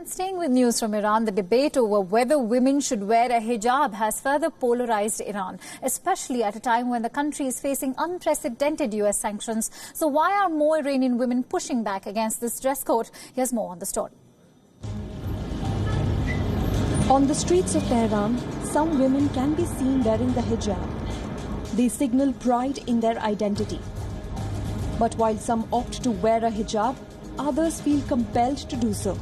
And staying with news from Iran, the debate over whether women should wear a hijab has further polarized Iran, especially at a time when the country is facing unprecedented US sanctions. So why are more Iranian women pushing back against this dress code? Here's more on the story. On the streets of Tehran, some women can be seen wearing the hijab. They signal pride in their identity. But while some opt to wear a hijab, others feel compelled to do so.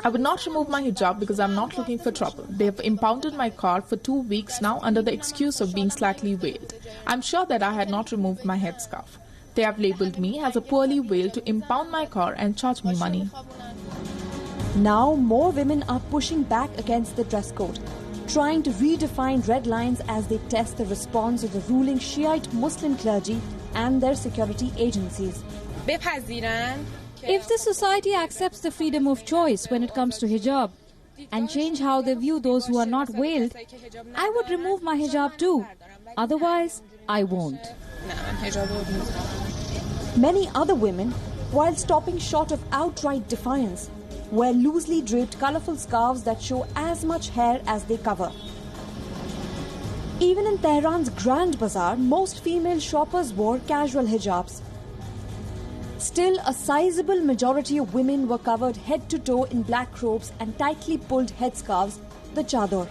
I would not remove my hijab because I'm not looking for trouble. They have impounded my car for 2 weeks now under the excuse of being slightly veiled. I'm sure that I had not removed my headscarf. They have labelled me as a poorly veiled to impound my car and charge me money. Now more women are pushing back against the dress code, trying to redefine red lines as they test the response of the ruling Shiite Muslim clergy and their security agencies. If the society accepts the freedom of choice when it comes to hijab and change how they view those who are not veiled, I would remove my hijab too. Otherwise, I won't. Many other women, while stopping short of outright defiance, wear loosely draped colorful scarves that show as much hair as they cover. Even in Tehran's Grand Bazaar, most female shoppers wore casual hijabs. Still, a sizable majority of women were covered head to toe in black robes and tightly pulled headscarves, the chador.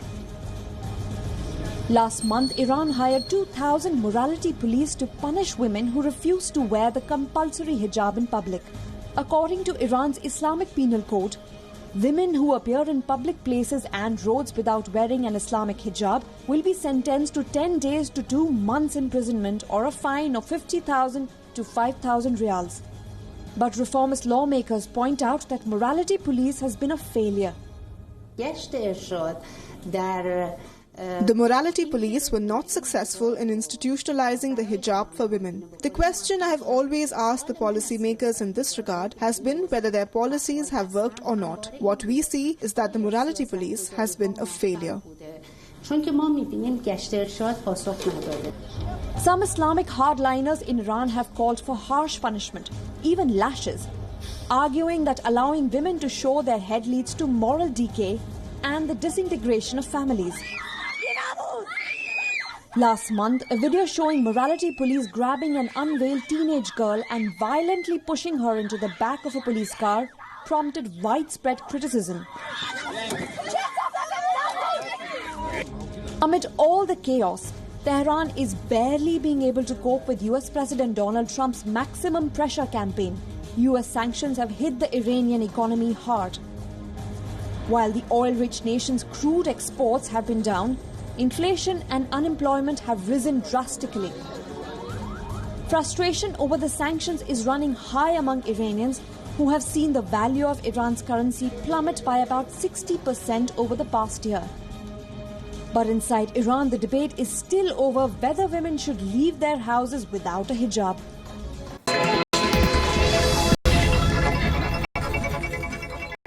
Last month, Iran hired 2,000 morality police to punish women who refused to wear the compulsory hijab in public. According to Iran's Islamic Penal Code, women who appear in public places and roads without wearing an Islamic hijab will be sentenced to 10 days to 2 months imprisonment or a fine of 50,000 to 5,000 riyals. But reformist lawmakers point out that morality police has been a failure. The morality police were not successful in institutionalizing the hijab for women. The question I have always asked the policymakers in this regard has been whether their policies have worked or not. What we see is that the morality police has been a failure. Some Islamic hardliners in Iran have called for harsh punishment, even lashes, arguing that allowing women to show their head leads to moral decay and the disintegration of families. Last month, a video showing morality police grabbing an unveiled teenage girl and violently pushing her into the back of a police car prompted widespread criticism. Amid all the chaos, Tehran is barely being able to cope with US President Donald Trump's maximum pressure campaign. US sanctions have hit the Iranian economy hard. While the oil-rich nation's crude exports have been down, inflation and unemployment have risen drastically. Frustration over the sanctions is running high among Iranians who have seen the value of Iran's currency plummet by about 60% over the past year. But inside Iran, the debate is still over whether women should leave their houses without a hijab.